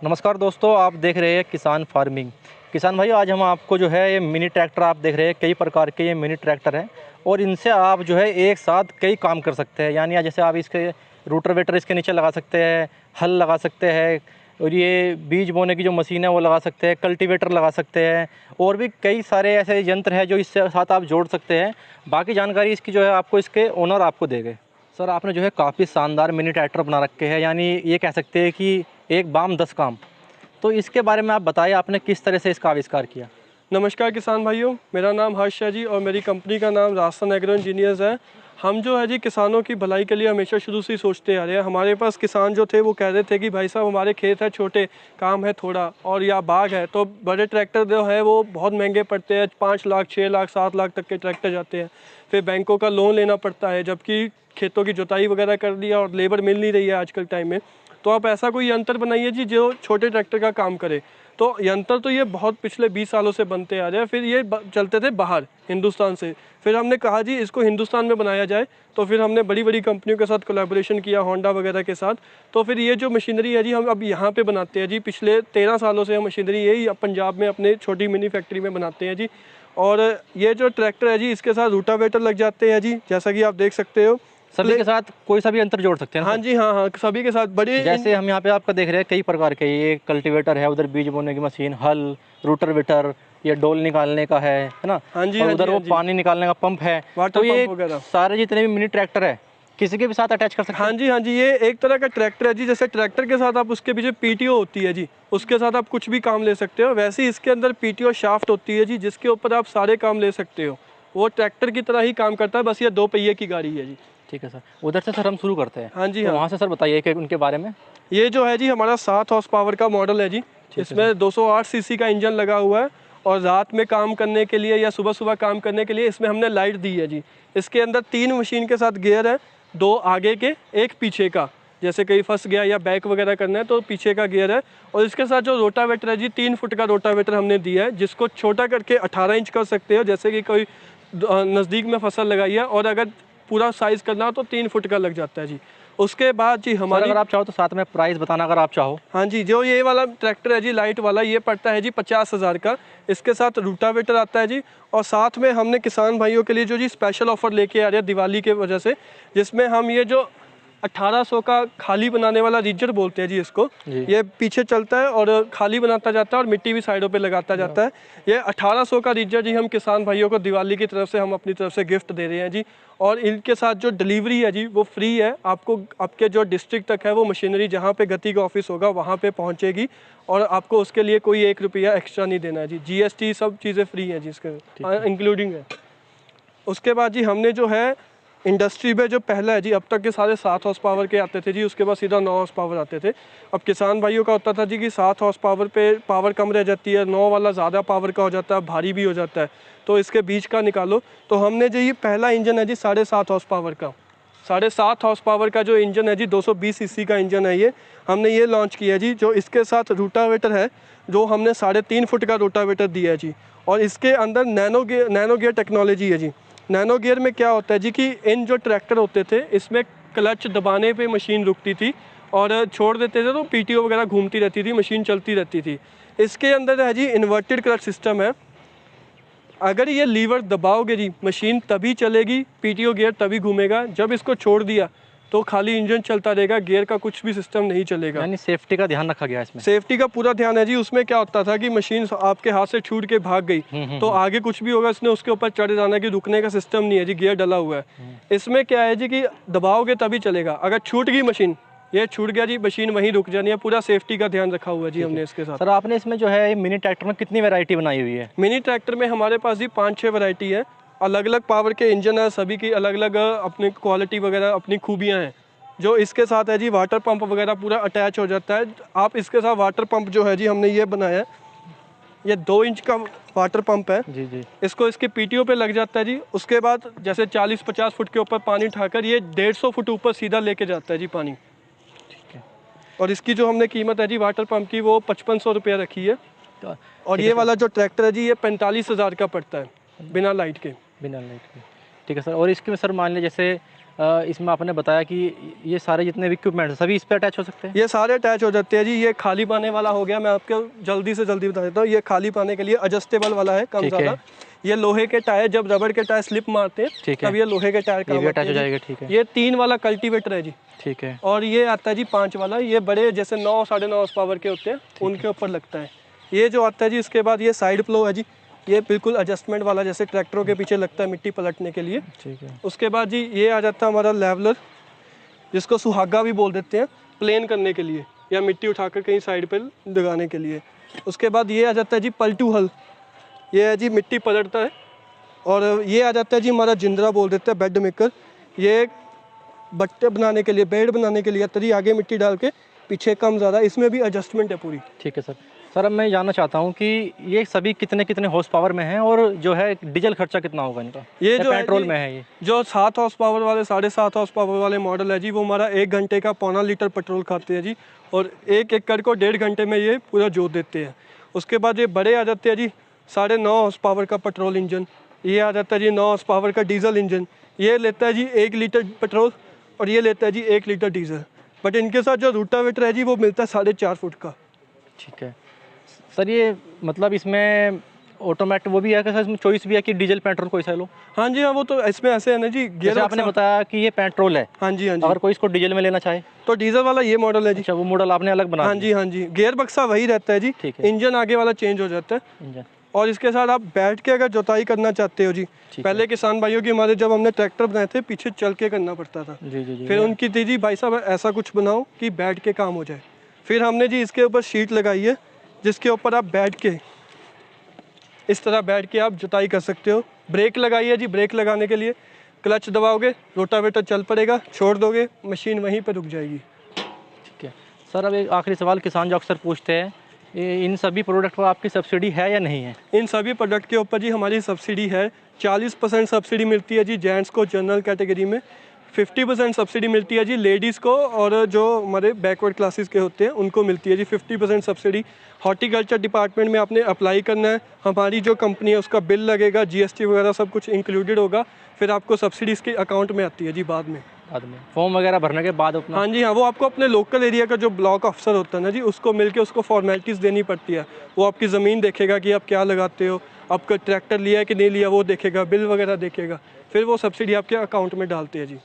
नमस्कार दोस्तों, आप देख रहे हैं किसान फार्मिंग। किसान भाई, आज हम आपको जो है ये मिनी ट्रैक्टर आप देख रहे हैं, कई प्रकार के ये मिनी ट्रैक्टर हैं और इनसे आप जो है एक साथ कई काम कर सकते हैं। यानी जैसे आप इसके रोटावेटर इसके नीचे लगा सकते हैं, हल लगा सकते हैं और ये बीज बोने की जो मशीन है वो लगा सकते हैं, कल्टीवेटर लगा सकते हैं और भी कई सारे ऐसे यंत्र हैं जो इससे साथ आप जोड़ सकते हैं। बाकी जानकारी इसकी जो है आपको इसके ओनर आपको देंगे। सर, आपने जो है काफ़ी शानदार मिनी ट्रैक्टर बना रखे हैं, यानी ये कह सकते हैं कि एक बाम 10 काम। तो इसके बारे में आप बताइए, आपने किस तरह से इसका आविष्कार किया? नमस्कार किसान भाइयों, मेरा नाम हर्ष है जी और मेरी कंपनी का नाम राजस्थान एग्रो इंजीनियर्स है। हम जो है जी किसानों की भलाई के लिए हमेशा शुरू से ही सोचते आ रहे हैं। हमारे पास किसान जो थे वो कह रहे थे कि भाई साहब हमारे खेत है छोटे, काम है थोड़ा और या बाग है, तो बड़े ट्रैक्टर जो है वो बहुत महंगे पड़ते हैं। 5 लाख 6 लाख 7 लाख तक के ट्रैक्टर जाते हैं। फिर बैंकों का लोन लेना पड़ता है, जबकि खेतों की जुताई वगैरह कर दिया और लेबर मिल नहीं रही है आजकल टाइम में। तो आप ऐसा कोई यंत्र बनाइए जी जो छोटे ट्रैक्टर का काम करे। तो यंत्र तो ये बहुत पिछले 20 सालों से बनते आ रहे हैं। फिर ये चलते थे बाहर हिंदुस्तान से। फिर हमने कहा जी इसको हिंदुस्तान में बनाया जाए। तो फिर हमने बड़ी बड़ी कंपनियों के साथ कोलैबोरेशन किया, होंडा वगैरह के साथ। तो फिर ये जो मशीनरी है जी हम अब यहाँ पे बनाते हैं जी। पिछले 13 सालों से हम मशीनरी यही पंजाब में अपने छोटी मिनी फैक्ट्री में बनाते हैं जी। और ये जो ट्रैक्टर है जी इसके साथ रूटावेटर लग जाते हैं जी, जैसा कि आप देख सकते हो। सभी के साथ कोई सा भी यंत्र जोड़ सकते हैं ना? हाँ जी, हाँ, सभी के साथ बड़े। जैसे हम यहाँ पे आपका देख रहे हैं कई प्रकार के, ये कल्टीवेटर है, उधर बीज बोने की मशीन, हल, रोटावेटर, ये डोल निकालने का है ना? हाँ जी, और हाँ उधर जी, वो हाँ जी। पानी निकालने का पंप है। वाटर तो ये पंप वगैरह सारे जितने भी मिनी ट्रैक्टर है किसी के भी साथ अटैच कर सकते हैं? हाँ जी, हाँ जी, ये एक तरह का ट्रैक्टर है जी। जैसे ट्रैक्टर के साथ आप उसके पीछे पीटीओ होती है जी, उसके साथ आप कुछ भी काम ले सकते हो। वैसे ही इसके अंदर पीटीओ शाफ्ट होती है जी, जिसके ऊपर आप सारे काम ले सकते हो। वो ट्रैक्टर की तरह ही काम करता है, बस ये 2 पहिए की गाड़ी है जी। ठीक है सर, उधर से सर हम शुरू करते हैं। हाँ जी, तो हाँ। वहाँ से सर बताइए कि उनके बारे में। ये जो है जी हमारा 7 हॉर्स पावर का मॉडल है जी। इसमें 208 सीसी का इंजन लगा हुआ है और रात में काम करने के लिए या सुबह सुबह काम करने के लिए इसमें हमने लाइट दी है जी। इसके अंदर 3 मशीन के साथ गियर है, 2 आगे के 1 पीछे का। जैसे कहीं फंस गया या बैक वगैरह करना है तो पीछे का गियर है। और इसके साथ जो रोटावेटर है जी, 3 फुट का रोटावेटर हमने दिया है, जिसको छोटा करके 18 इंच कर सकते हो। जैसे कि कोई नज़दीक में फसल लगाई है और अगर पूरा साइज़ करना हो तो 3 फुट का लग जाता है जी। उसके बाद जी हमारी, अगर आप चाहो तो साथ में प्राइस बताना, अगर आप चाहो। हाँ जी, जो ये वाला ट्रैक्टर है जी लाइट वाला, ये पड़ता है जी 50,000 का। इसके साथ रूटावेटर आता है जी। और साथ में हमने किसान भाइयों के लिए जो जी स्पेशल ऑफर लेके आ रहे हैं दिवाली के वजह से, जिसमें हम ये जो 1800 का खाली बनाने वाला रीजर बोलते हैं जी इसको, ये पीछे चलता है और खाली बनाता जाता है और मिट्टी भी साइडों पे लगाता जाता है। ये 1800 का रीजर जी हम किसान भाइयों को दिवाली की तरफ से हम अपनी तरफ से गिफ्ट दे रहे हैं जी। और इनके साथ जो डिलीवरी है जी वो फ्री है। आपको आपके जो डिस्ट्रिक्ट तक है वो मशीनरी जहाँ पे गति का ऑफिस होगा वहाँ पे पहुँचेगी और आपको उसके लिए कोई 1 रुपया एक्स्ट्रा नहीं देना है जी। GST सब चीज़ें फ्री हैं जी इसके इंक्लूडिंग है। उसके बाद जी हमने जो है इंडस्ट्री में जो पहला है जी, अब तक के सारे 7 हॉर्स पावर के आते थे जी, उसके बाद सीधा 9 हॉर्स पावर आते थे। अब किसान भाइयों का होता था जी कि 7 हॉर्स पावर पे पावर कम रह जाती है, 9 वाला ज़्यादा पावर का हो जाता है, भारी भी हो जाता है, तो इसके बीच का निकालो। तो हमने जो ये पहला इंजन है जी 7.5 हॉर्स पावर का, 7.5 हॉर्स पावर का जो इंजन है जी, 220 सीसी का इंजन है ये, हमने ये लॉन्च किया है जी। जो इसके साथ रूटावेटर है जो हमने 3.5 फुट का रूटावेटर दिया है जी। और इसके अंदर नैनो गियर टेक्नोलॉजी है जी। नैनो गियर में क्या होता है जी कि इन जो ट्रैक्टर होते थे इसमें क्लच दबाने पे मशीन रुकती थी और छोड़ देते थे तो पीटीओ वगैरह घूमती रहती थी, मशीन चलती रहती थी। इसके अंदर है जी इन्वर्टेड क्लच सिस्टम है। अगर ये लीवर दबाओगे जी मशीन तभी चलेगी, पीटीओ गियर तभी घूमेगा। जब इसको छोड़ दिया तो खाली इंजन चलता रहेगा, गियर का कुछ भी सिस्टम नहीं चलेगा। यानी सेफ्टी का ध्यान रखा गया इसमें। सेफ्टी का पूरा ध्यान है जी। उसमें क्या होता था कि मशीन आपके हाथ से छूट के भाग गई तो आगे कुछ भी होगा इसने उसके ऊपर चढ़ जाना, कि रुकने का सिस्टम नहीं है जी, गियर डला हुआ है। इसमें क्या है जी कि दबाओगे तभी चलेगा। अगर छूट गई मशीन, ये छूट गया जी, मशीन वहीं रुक जानी है। पूरा सेफ्टी का ध्यान रखा हुआ है जी हमने इसके साथ। सर, आपने इसमें जो है मिनी ट्रैक्टर में कितनी वैरायटी बनाई हुई है? मिनी ट्रैक्टर में हमारे पास जी 5-6 वैरायटी है। अलग अलग पावर के इंजन है, सभी की अलग अलग अपनी क्वालिटी वगैरह अपनी खूबियाँ हैं। जो इसके साथ है जी वाटर पंप वगैरह पूरा अटैच हो जाता है। आप इसके साथ वाटर पंप जो है जी हमने ये बनाया है, ये 2 इंच का वाटर पंप है जी जी। इसको इसके पीटीओ पे लग जाता है जी। उसके बाद जैसे 40-50 फुट के ऊपर पानी उठाकर ये 150 फुट ऊपर सीधा लेके जाता है जी पानी। ठीक है। और इसकी जो हमने कीमत है जी वाटर पंप की वो 5500 रुपया रखी है। और ये वाला जो ट्रैक्टर है जी ये 45,000 का पड़ता है बिना लाइट के। बिना लाइट के। ठीक है सर। और इसके में सर मान लीजिए जैसे इसमें आपने बताया कि ये सारे जितने भी इक्विपमेंट हैं सभी इस पे अटैच हो सकते हैं। ये सारे अटैच हो जाते हैं जी। ये खाली पाने वाला हो गया, मैं आपको जल्दी से जल्दी बता देता हूँ। ये खाली पाने के लिए एडजस्टेबल वाला है, कम ठीक है। ज़्यादा। ये लोहे के टायर, जब रबड़ के टायर स्लिप मारते हैं ठीक है। तब ये लोहे के टायर ये काम भी आते अटैच हो हैं जी। जाएगा। ठीक है। ये 3 वाला कल्टीवेटर है जी। ठीक है। और ये आता है जी 5 वाला, ये बड़े जैसे 9 साढ़े 9 पावर के होते हैं उनके ऊपर लगता है। ये जो आता है जी, इसके बाद ये साइड प्लो है जी, ये बिल्कुल एडजस्टमेंट वाला, जैसे ट्रैक्टरों के पीछे लगता है मिट्टी पलटने के लिए। ठीक है। उसके बाद जी ये आ जाता है हमारा लेवलर, जिसको सुहागा भी बोल देते हैं, प्लेन करने के लिए या मिट्टी उठाकर कहीं साइड पर लगाने के लिए। उसके बाद ये आ जाता है जी पलटू हल, ये है जी मिट्टी पलटता है। और ये आ जाता है जी हमारा जिंदरा बोल देते हैं, बेड मेकर। ये बट्टे बनाने के लिए, बेड बनाने के लिए तरी आगे मिट्टी डाल के पीछे कम ज़्यादा, इसमें भी एडजस्टमेंट है पूरी। ठीक है सर। सर अब मैं जानना चाहता हूँ कि ये सभी कितने कितने हॉर्स पावर में हैं और जो है डीजल खर्चा कितना होगा इनका? ये जो पेट्रोल है में है ये? जो 7 हॉर्स पावर वाले, 7.5 हॉर्स पावर वाले मॉडल है जी, वो हमारा 1 घंटे का 0.25 लीटर पेट्रोल खाते हैं जी। और 1 एकड़ को 1.5 घंटे में ये पूरा जोत देते हैं। उसके बाद ये बड़े आ जाते हैं जी 9.5 हॉर्स पावर का पेट्रोल इंजन। ये आ जाता है जी 9 हॉर्स पावर का डीजल इंजन। ये लेता है जी 1 लीटर पेट्रोल और ये लेता है जी 1 लीटर डीजल। बट इनके साथ जो रूटावेटर है जी, वो मिलता है 4.5 फुट का। ठीक है सर। ये मतलब इसमें ऑटोमेटिक वो भी है कि सर इसमें चॉइस भी है कि डीजल पेट्रोल कोई सा लो? हाँ जी हाँ, वो तो इसमें ऐसे है ना जी, गियर जैसे आपने बताया कि ये पेट्रोल है। हाँ जी हाँ जी। अगर कोई इसको डीजल में लेना चाहे तो डीजल वाला ये मॉडल है जी। अच्छा, वो मॉडल आपने अलग बना हाँ दिया। जी हाँ जी, गियर बक्सा वही रहता है जी। ठीक है। इंजन आगे वाला चेंज हो जाता है। इंजन। और इसके साथ आप बैठ के अगर जोताई करना चाहते हो जी, पहले किसान भाइयों की हमारे जब हमने ट्रैक्टर बनाए थे पीछे चल के करना पड़ता था। जी जी जी। फिर उनकी थी जी भाई साहब ऐसा कुछ बनाओ कि बैठ के काम हो जाए। फिर हमने जी इसके ऊपर शीट लगाई है, जिसके ऊपर आप बैठ के इस तरह बैठ के आप जुताई कर सकते हो। ब्रेक लगाई है जी, ब्रेक लगाने के लिए क्लच दबाओगे, रोटावेटर चल पड़ेगा, छोड़ दोगे मशीन वहीं पर रुक जाएगी। ठीक है सर। अब एक आखिरी सवाल किसान जो अक्सर पूछते हैं, इन सभी प्रोडक्ट पर आपकी सब्सिडी है या नहीं है? इन सभी प्रोडक्ट के ऊपर जी हमारी सब्सिडी है। 40% सब्सिडी मिलती है जी जेंट्स को जनरल कैटेगरी में, 50% सब्सिडी मिलती है जी लेडीज़ को, और जो हमारे बैकवर्ड क्लासेस के होते हैं उनको मिलती है जी 50% सब्सिडी। हॉर्टिकल्चर डिपार्टमेंट में आपने अप्लाई करना है, हमारी जो कंपनी है उसका बिल लगेगा, जीएसटी वगैरह सब कुछ इंक्लूडेड होगा, फिर आपको सब्सिडी इसके अकाउंट में आती है जी बाद में। फॉर्म वगैरह भरने के बाद अपना? हाँ जी हाँ, वो आपको अपने लोकल एरिया का जो ब्लॉक ऑफिसर होता है ना जी, उसको मिलके उसको फॉर्मेलिटीज़ देनी पड़ती है। वो आपकी ज़मीन देखेगा कि आप क्या लगाते हो, आपका ट्रैक्टर लिया है कि नहीं लिया वो देखेगा, बिल वगैरह देखेगा, फिर वो सब्सिडी आपके अकाउंट में डालते हैं जी।